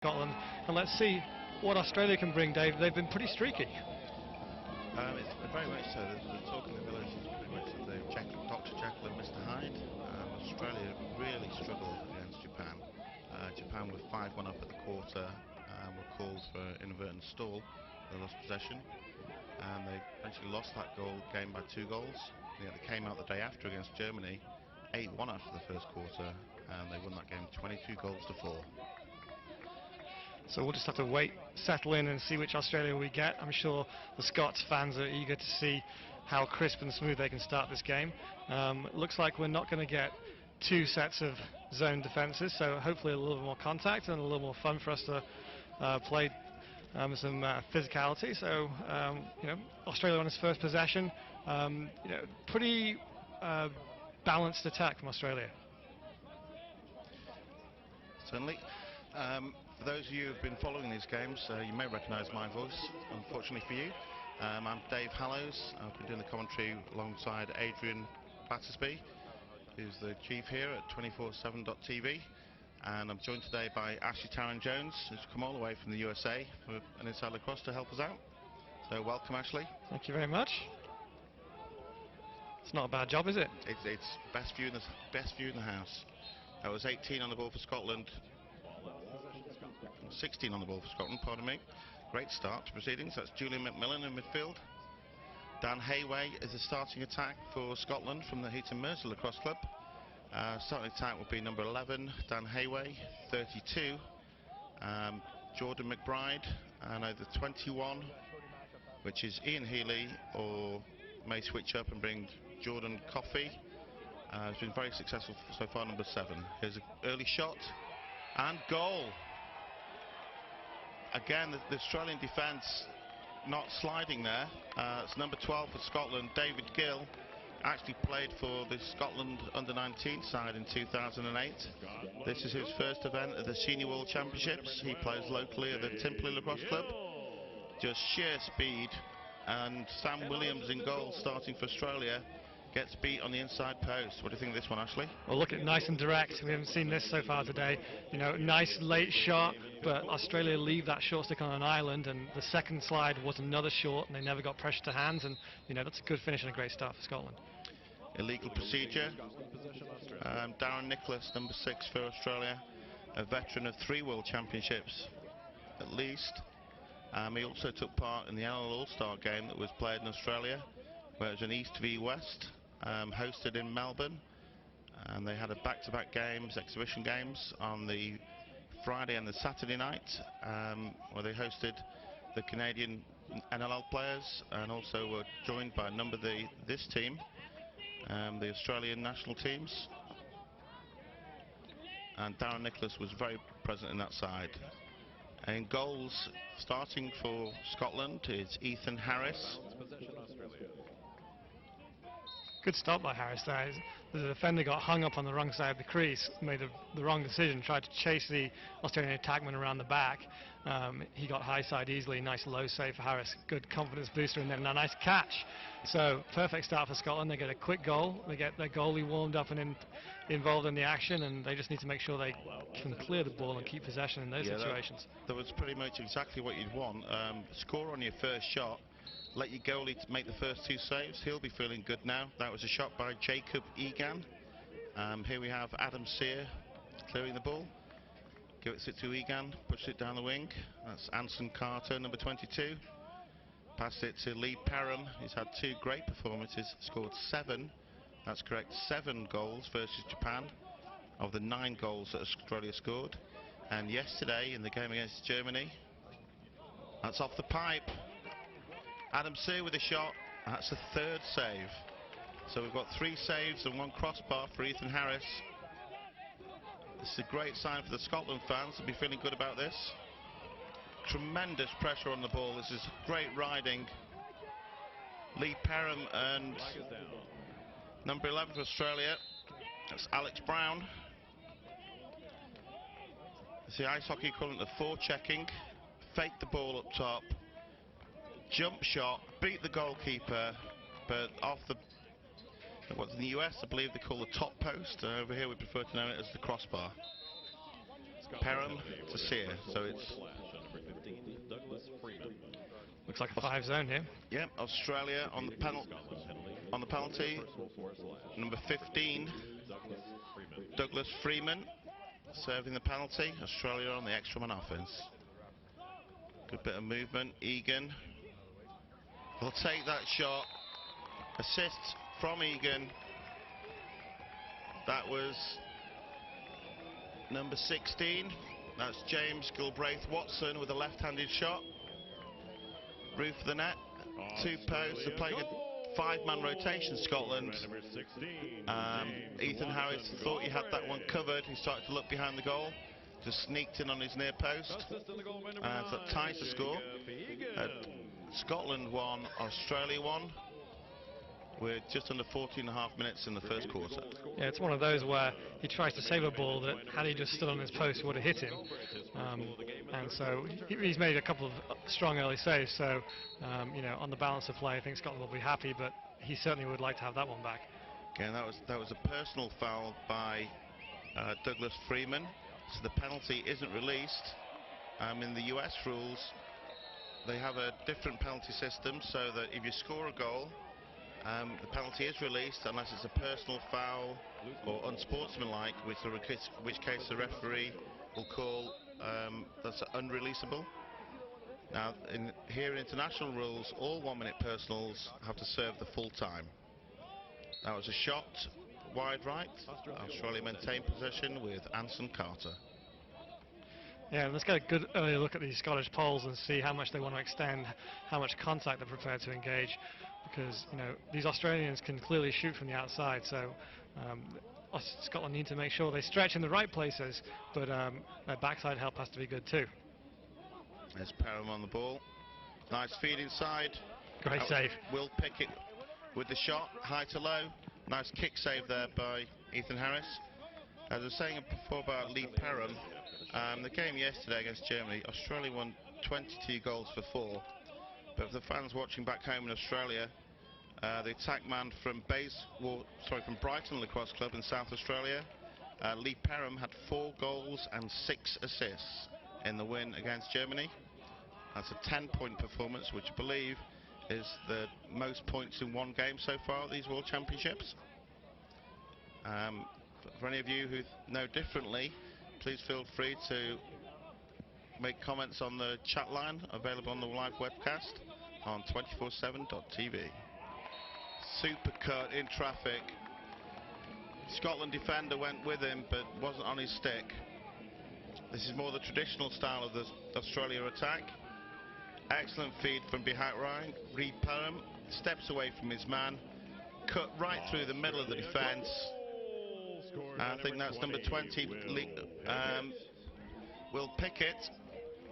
Scotland, and let's see what Australia can bring, Dave. They've been pretty streaky. It's very much so. The talk in the village is pretty much that they're Dr. Jekyll and Mr. Hyde. Australia really struggled against Japan. Japan were 5-1 up at the quarter and were called for an inadvertent stall. They lost possession and they eventually lost that game by 2 goals. They came out the day after against Germany, 8-1 after the first quarter, and they won that game 22 goals to 4. So we'll just have to wait, settle in and see which Australia we get. I'm sure the Scots fans are eager to see how crisp and smooth they can start this game. It looks like we're not going to get 2 sets of zone defences, so hopefully a little bit more contact and a little more fun for us to play some physicality. So Australia on its first possession, pretty balanced attack from Australia. Certainly. For those of you who've been following these games, you may recognise my voice, unfortunately for you. I'm Dave Hallows. I've been doing the commentary alongside Adrian Battersby, who's the chief here at 247.tv, and I'm joined today by Ashley Tarrant-Jones, who's come all the way from the USA for an Inside Lacrosse to help us out. So welcome, Ashley. Thank you very much. It's not a bad job, is it? It's best view in the house. That was 18 on the ball for Scotland. 16 on the ball for Scotland, pardon me. Great start to proceedings. That's Julian McMillan in midfield. Dan Hayway is the starting attack for Scotland from the Heaton Mercer Lacrosse Club. Starting attack will be number 11, Dan Hayway, 32. Jordan McBride, and either 21, which is Ian Healy, or may switch up and bring Jordan Coffey. Has been very successful so far, number 7. Here's an early shot and goal. Again, the Australian defence not sliding there. It's number 12 for Scotland, David Gill. Actually played for the Scotland under-19 side in 2008. This is his first event at the Senior World Championships. He plays locally at the Timperley Lacrosse Club. Just sheer speed, and Sam Williams in goal starting for Australia. Gets beat on the inside post. What do you think of this one, Ashley? Well, look at nice and direct. We haven't seen this so far today. Nice late shot, but Australia leave that short stick on an island, and the second slide was another short, and they never got pressure to hands, and that's a good finish and a great start for Scotland. Illegal procedure. Darren Nicholas, number 6 for Australia, a veteran of 3 World Championships at least. He also took part in the NL All-Star game that was played in Australia, where it was an East v West, hosted in Melbourne, and they had a back-to-back games, exhibition games, on the Friday and the Saturday night, where they hosted the Canadian NLL players, and also were joined by a number of this team, the Australian national teams. And Darren Nicholas was very present in that side. And goals, starting for Scotland, is Ethan Harris. Good stop by Harris there. The defender got hung up on the wrong side of the crease, made the wrong decision, tried to chase the Australian attackman around the back. He got high side easily, nice low save for Harris, good confidence booster, and then a nice catch. So perfect start for Scotland. They get a quick goal, they get their goalie warmed up and involved in the action, and they just need to make sure they can clear the ball and keep possession in those situations. That was pretty much exactly what you'd want. Score on your first shot. Let your goalie make the first 2 saves. He'll be feeling good now. That was a shot by Jacob Egan. Here we have Adam Sear clearing the ball. Gives it to Egan, pushes it down the wing. That's Anson Carter, number 22. Passed it to Lee Parham. He's had 2 great performances, scored 7. That's correct, 7 goals versus Japan of the 9 goals that Australia scored. And yesterday in the game against Germany, that's off the pipe. Adam Sear with a shot. That's the 3rd save. So we've got 3 saves and 1 crossbar for Ethan Harris. This is a great sign for the Scotland fans to be feeling good about this. Tremendous pressure on the ball. This is great riding. Lee Parham and number 11 for Australia, that's Alex Brown. It's the ice hockey equivalent of forechecking. Fake the ball up top. Jump shot, beat the goalkeeper, but off the, what's in the US, I believe they call the top post. Over here we prefer to know it as the crossbar. Perham to Sear. So it's Looks like a 5 zone here. yeah, Australia on the penalty. Number 15, Douglas Freeman serving the penalty. Australia on the extra man offense. Good bit of movement. Egan will take that shot. Assist from Egan. That was number 16. That's James Gilbraith Watson with a left-handed shot. Roof of the net. 2 posts. They're playing a 5-man rotation, Scotland. Ethan Harris thought he had that one covered. He started to look behind the goal. Just sneaked in on his near post. So that ties the score. Scotland 1, Australia 1. We're just under 14.5 minutes in the first quarter. Yeah, it's one of those where he tries to save a ball that, had he just stood on his post, would have hit him. And so he's made a couple of strong early saves. So, you know, on the balance of play, I think Scotland will be happy, but he certainly would like to have that one back. Again, that was a personal foul by Douglas Freeman. So the penalty isn't released. In the US rules, they have a different penalty system, so that if you score a goal, the penalty is released unless it's a personal foul or unsportsmanlike, which case the referee will call that's unreleasable. Now, here in international rules, all 1-minute personals have to serve the full time. That was a shot wide right. Australia maintain possession with Anson Carter. Yeah, let's get a good early look at these Scottish poles and see how much they want to extend, how much contact they're prepared to engage, because, you know, these Australians can clearly shoot from the outside, so Scotland need to make sure they stretch in the right places, but their backside help has to be good too. There's Perham on the ball. Nice feed inside. Great save. Will Pickett with the shot, high to low. Nice kick save there by Ethan Harris. As I was saying before about Lee Perham, the game yesterday against Germany, Australia won 22 goals for 4. But for the fans watching back home in Australia, the attack man from from Brighton Lacrosse Club in South Australia, Lee Perham had 4 goals and 6 assists in the win against Germany. That's a 10-point performance, which I believe is the most points in one game so far at these World Championships. For any of you who know differently, please feel free to make comments on the chat line available on the live webcast on 247.tv. Super cut in traffic. Scotland defender went with him but wasn't on his stick. This is more the traditional style of the Australia attack. Excellent feed from behind Ryan. Reed Perham steps away from his man, cut right through the middle of the defence. I think that's number 20, Will Pickett.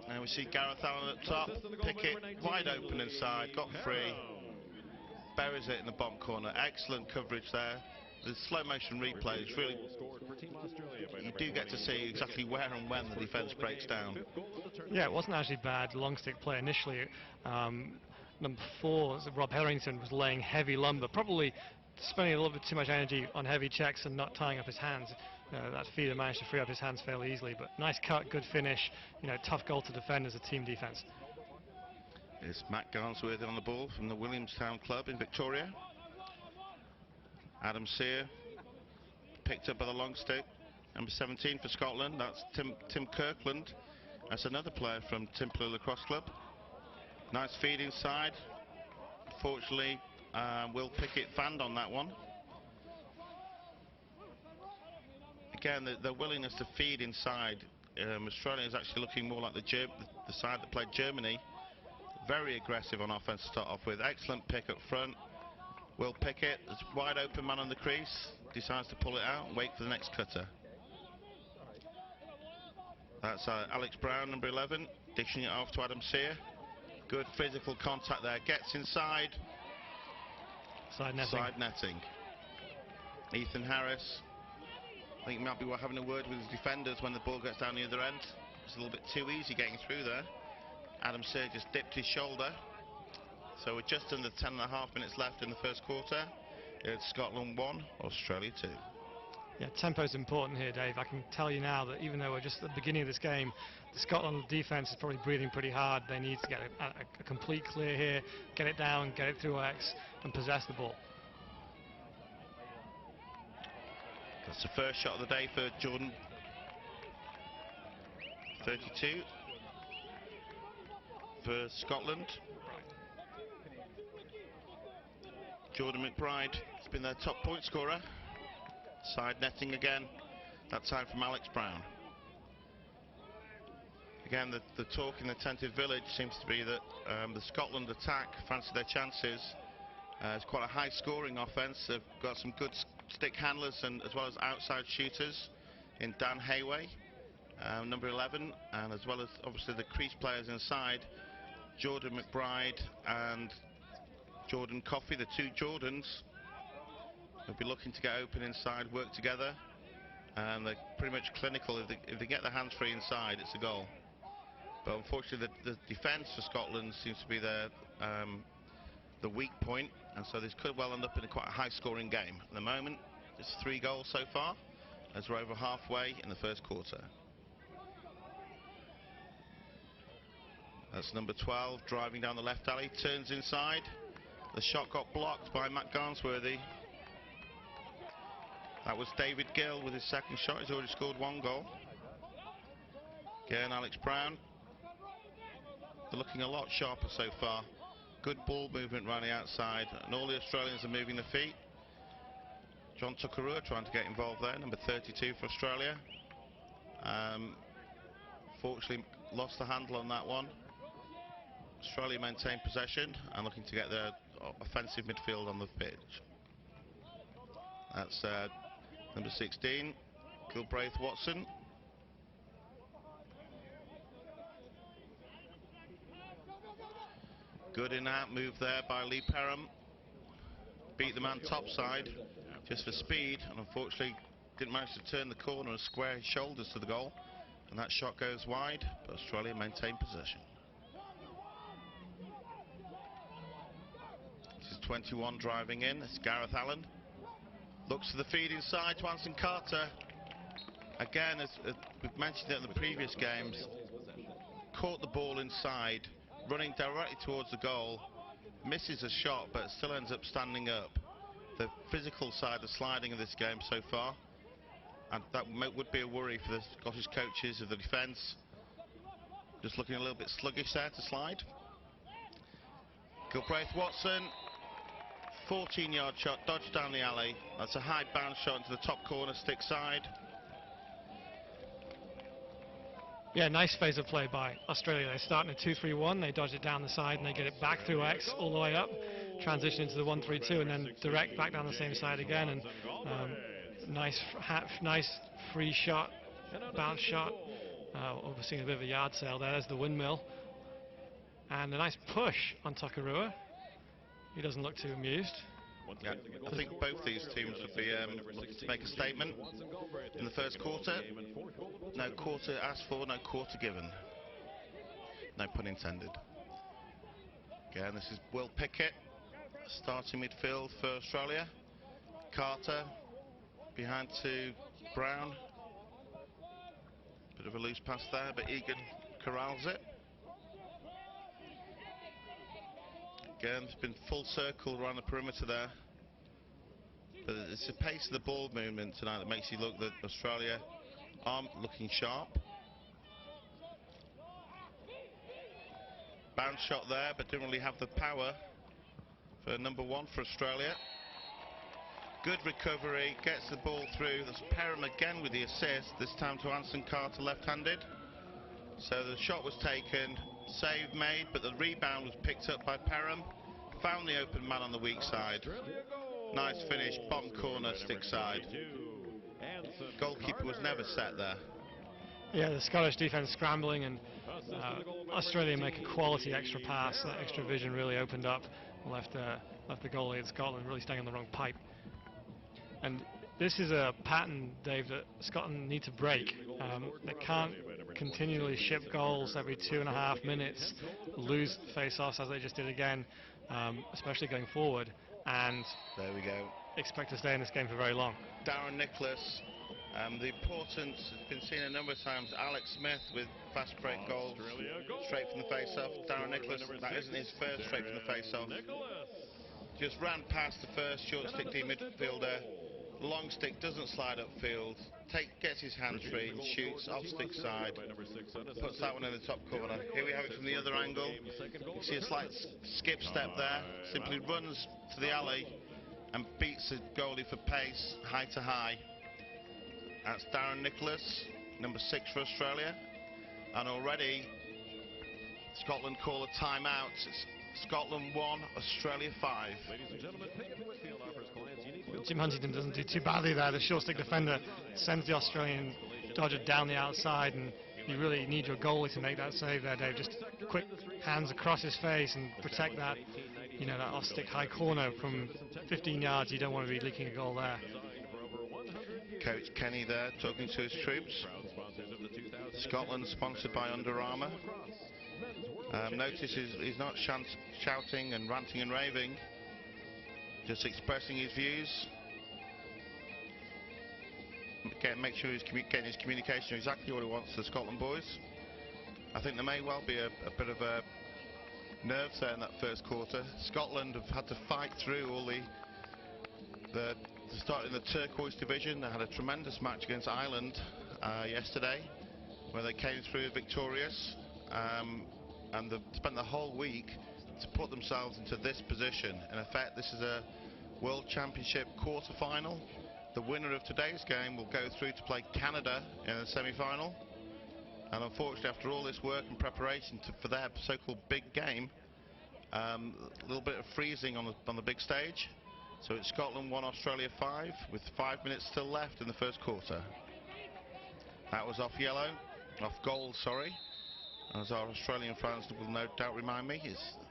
And we see Gareth Allen at top. Pickett wide open inside, got free, buries it in the bottom corner. Excellent coverage there. The slow motion replays really, you do get to see exactly where and when the defence breaks down. Yeah, it wasn't actually bad long stick play initially. Number 4, Rob Hetherington, was laying heavy lumber, probably spending a little bit too much energy on heavy checks and not tying up his hands. That feeder managed to free up his hands fairly easily, but nice cut, good finish, you know, tough goal to defend as a team defence. It's Matt Garnsworthy on the ball from the Williamstown Club in Victoria. Adam Sear picked up by the long stick. Number 17 for Scotland, that's Tim Kirkland. That's another player from Timpler Lacrosse Club. Nice feed inside. Fortunately, Will Pickett fanned on that one. Again, the willingness to feed inside. Australia is actually looking more like the side that played Germany. Very aggressive on offense to start off with. Excellent pick up front. Will Pickett, there's a wide open man on the crease, decides to pull it out and wait for the next cutter. That's Alex Brown, number 11, dishing it off to Adam Sear. Good physical contact there, gets inside. Side netting. Ethan Harris, I think he might be having a word with his defenders when the ball gets down the other end. It's a little bit too easy getting through there. Adam Sear just dipped his shoulder. So we're just under 10.5 minutes left in the first quarter. It's Scotland 1, Australia 2. Yeah, tempo is important here, Dave. I can tell you now that even though we're just at the beginning of this game, the Scotland defence is probably breathing pretty hard. They need to get a complete clear here, get it down, get it through X, and possess the ball. That's the first shot of the day for Jordan. 32 for Scotland. Jordan McBride has been their top point scorer. Side netting again, that time from Alex Brown. Again, the talk in the tented village seems to be that the Scotland attack fancy their chances. It's quite a high scoring offence. They've got some good stick handlers and as well as outside shooters in Dan Hayway, number 11, and as well as obviously the crease players inside, Jordan McBride and Jordan Coffey, the two Jordans. They'll be looking to get open inside, work together, and they're pretty much clinical. If they get their hands free inside, it's a goal. But unfortunately, the defence for Scotland seems to be the weak point, and so this could well end up in quite a high-scoring game. At the moment, it's 3 goals so far, as we're over halfway in the first quarter. That's number 12 driving down the left alley, turns inside. The shot got blocked by Matt Garnsworthy. That was David Gill with his second shot. He's already scored 1 goal. Again, Alex Brown. They're looking a lot sharper so far. Good ball movement around the outside, and all the Australians are moving their feet. John Tuckerua trying to get involved there, number 32 for Australia. Fortunately, lost the handle on that one. Australia maintain possession and looking to get their offensive midfield on the pitch. That's number 16, Gilbraith Watson. Good in-out move there by Lee Perham. Beat the man topside just for speed, and unfortunately didn't manage to turn the corner and square his shoulders to the goal. And that shot goes wide, but Australia maintain possession. This is 21 driving in. It's Gareth Allen. Looks to the feed inside to Anson Carter. Again, as we've mentioned it in the previous games, caught the ball inside, running directly towards the goal, misses a shot but still ends up standing up. The physical side of sliding of this game so far, and that would be a worry for the Scottish coaches of the defence. Just looking a little bit sluggish there to slide. Gilbraith Watson, 14-yard shot, dodged down the alley. That's a high bounce shot into the top corner, stick side. Yeah, nice phase of play by Australia. They're starting at 2-3-1, they dodge it down the side and they get it back through X all the way up, transition into the 1-3-2 and then direct back down the same side again. And nice free shot, bounce shot. We're seeing a bit of a yard sale there. There's the windmill. And a nice push on Tuckerua. He doesn't look too amused. Yeah, I think both these teams would be looking to make a statement in the first quarter. No quarter asked for, no quarter given. No pun intended. Again, this is Will Pickett, starting midfield for Australia. Carter behind to Brown. Bit of a loose pass there, but Egan corrals it. Again, it's been full circle around the perimeter there. But it's the pace of the ball movement tonight that makes you look that Australia aren't looking sharp. Bounce shot there, but didn't really have the power for number 1 for Australia. Good recovery, gets the ball through. There's Perham again with the assist, this time to Anson Carter, left-handed. So the shot was taken, save made, but the rebound was picked up by Perham. Found the open man on the weak side. Nice finish, bottom corner, stick side. Goalkeeper was never set there. Yeah, the Scottish defence scrambling, and Australia make a quality extra pass. That extra vision really opened up, left the goalie in Scotland really staying on the wrong pipe. And this is a pattern, Dave, that Scotland need to break. They can't continually ship goals every 2.5 minutes, lose face-offs as they just did again, especially going forward, and there we go. Expect to stay in this game for very long. Darren Nicholas The importance has been seen a number of times. Alex Smith with fast break goals, straight from the face-off. Darren Nicholas, that isn't his first straight from the face-off. Just ran past the first short stick D midfielder. Long stick doesn't slide upfield. Gets his hands free and shoots off stick side. Puts that one in the top corner. Here we have it from the other angle. You can see a slight skip step there. Simply runs to the alley and beats the goalie for pace, high to high. That's Darren Nicholas, number 6 for Australia. And already Scotland call a timeout. It's Scotland 1, Australia 5. Jim Huntington doesn't do too badly there. The short stick defender sends the Australian dodger down the outside, and you really need your goalie to make that save there, Dave. Just quick hands across his face and protect that, that off stick high corner from 15 yards. You don't want to be leaking a goal there. Coach Kenny there talking to his troops. Scotland sponsored by Under Armour. Notice he's not shouting and ranting and raving, just expressing his views. Make sure he's getting his communication exactly what he wants to the Scotland boys. I think there may well be a bit of a nerves there in that first quarter. Scotland have had to fight through all the start in the turquoise division. They had a tremendous match against Ireland yesterday, where they came through victorious, and they've spent the whole week to put themselves into this position. In effect, this is a World Championship quarter-final. The winner of today's game will go through to play Canada in the semi-final. And unfortunately, after all this work and preparation for their so-called big game, a little bit of freezing on the big stage. So it's Scotland 1, Australia 5, with 5 minutes still left in the first quarter. That was off goal, sorry. As our Australian fans will no doubt remind me,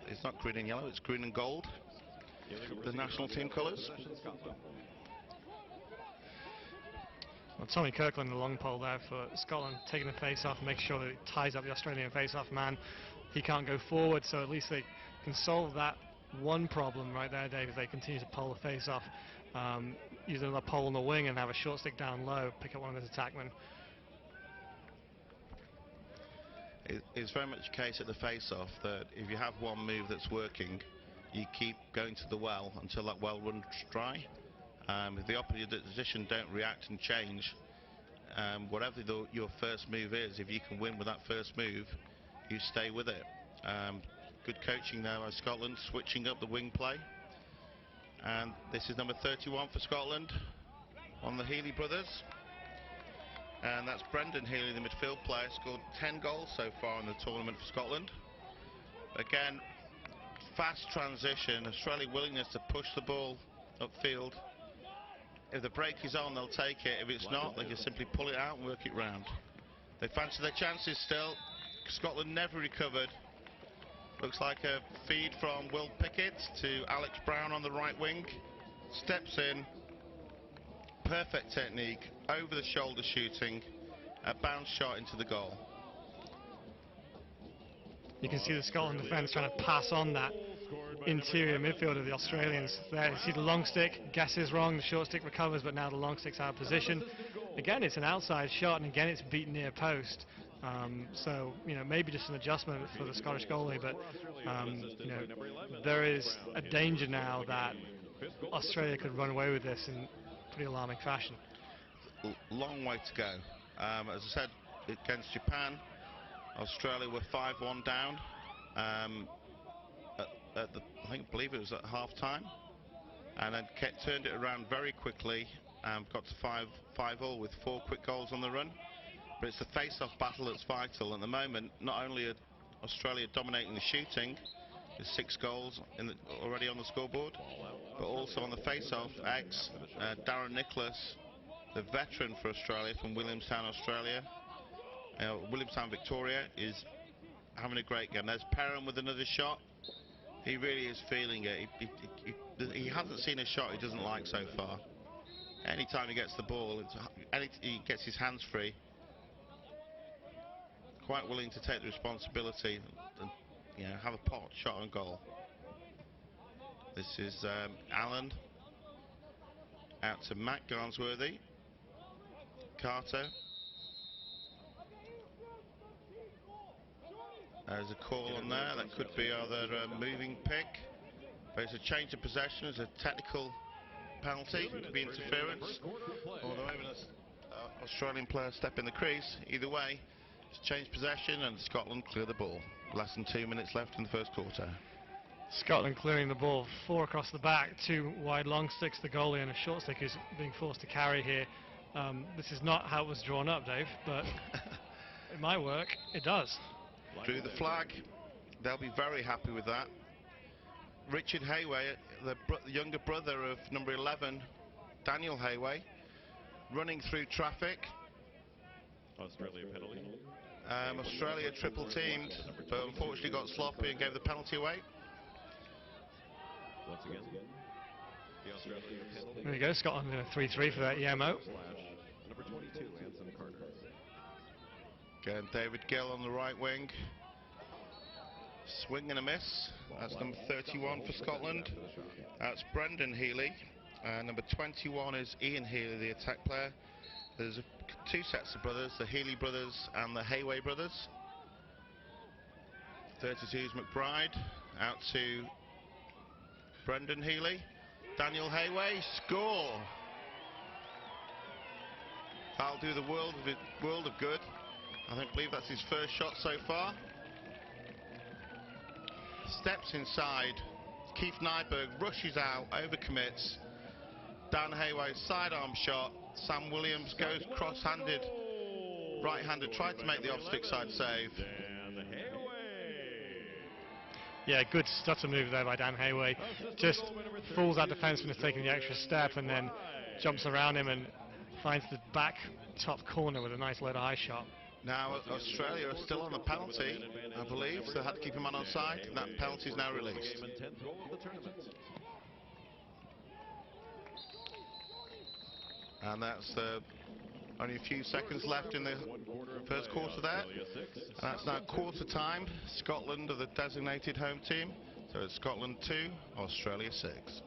it's not green and yellow, it's green and gold, the national team colours. Well, Tommy Kirkland, the long pole there for Scotland, taking the face-off, making sure that it ties up the Australian face-off man. He can't go forward, so at least they can solve that one problem right there, Dave, if they continue to pole the face-off, use another pole on the wing and have a short stick down low, pick up one of those attackmen. It's very much a case at the face-off that if you have one move that's working, you keep going to the well until that well runs dry. If the opposition don't react and change, whatever your first move is, if you can win with that first move, you stay with it. Good coaching there by Scotland, switching up the wing play. And this is number 31 for Scotland, on the Healy brothers. And that's Brendan Healy, the midfield player, scored 10 goals so far in the tournament for Scotland. Again, fast transition, Australia's willingness to push the ball upfield. If the break is on, they'll take it. If it's not, they just simply pull it out and work it round. They fancy their chances still. Scotland never recovered. Looks like a feed from Will Pickett to Alex Brown on the right wing. Steps in. Perfect technique, over the shoulder shooting, a bounce shot into the goal. You can see the Scotland defence trying to pass on that interior midfield of the Australians. There, you see the long stick, guesses wrong, the short stick recovers, but now the long stick's out of position. Again, it's an outside shot, and again, it's beaten near post. So, maybe just an adjustment for the Scottish goalie, but, there is a danger now that Australia could run away with this in pretty alarming fashion. Long way to go. As I said, against Japan, Australia were 5-1 down. I believe it was at half-time, and then turned it around very quickly and got to 5-5-0 with 4 quick goals on the run. But it's the face-off battle that's vital. At the moment, not only are Australia dominating the shooting, there's 6 goals already on the scoreboard, but also on the face-off, Darren Nicholas, the veteran for Australia from Williamstown, Australia, Williamstown, Victoria, is having a great game. There's Perrin with another shot. He really is feeling it. He hasn't seen a shot he doesn't like so far. Anytime he gets the ball, he gets his hands free. Quite willing to take the responsibility and have a pot shot on goal. This is Allen out to Matt Garnsworthy. Carter. There's a call on there. That could be either a moving pick. But it's a change of possession. It's a technical penalty. It could be interference. Although even an Australian player step in the crease. Either way, it's changed possession and Scotland clear the ball. Less than 2 minutes left in the first quarter. Scotland clearing the ball, 4 across the back, 2 wide long sticks, the goalie, and a short stick who's being forced to carry here. This is not how it was drawn up, Dave, but it might work. It does. Drew the flag. They'll be very happy with that. Richard Hayway, the younger brother of number 11, Daniel Hayway, running through traffic. Australia penalty. Australia triple teamed, but unfortunately got sloppy and gave the penalty away. Once again, the Australia penalty. There you go, Scotland in a 3-3 for that Yamo. Number 22, Anson Carter. Again, David Gill on the right wing. Swing and a miss. That's number 31 for Scotland. That's Brendan Healy. Number 21 is Ian Healy, the attack player. There's 2 sets of brothers, the Healy brothers and the Hayway brothers. 32 is McBride. Out to Brendan Healy. Daniel Hayway, score! That'll do the world of good. I believe that's his first shot so far. Steps inside. Keith Nyberg rushes out, overcommits. Dan Hayway sidearm shot. Sam Williams goes cross-handed, right-handed, tried to make the off-stick side save. Yeah, good stutter move there by Dan Hayway. Just fools that defenseman is taking the extra step and then jumps around him and finds the back top corner with a nice low to high shot. Now Australia are still on the penalty, I believe, so they had to keep him on onside, and that penalty is now released. And that's only a few seconds left in the first quarter there. And that's now quarter time. Scotland are the designated home team. So it's Scotland 2, Australia 6.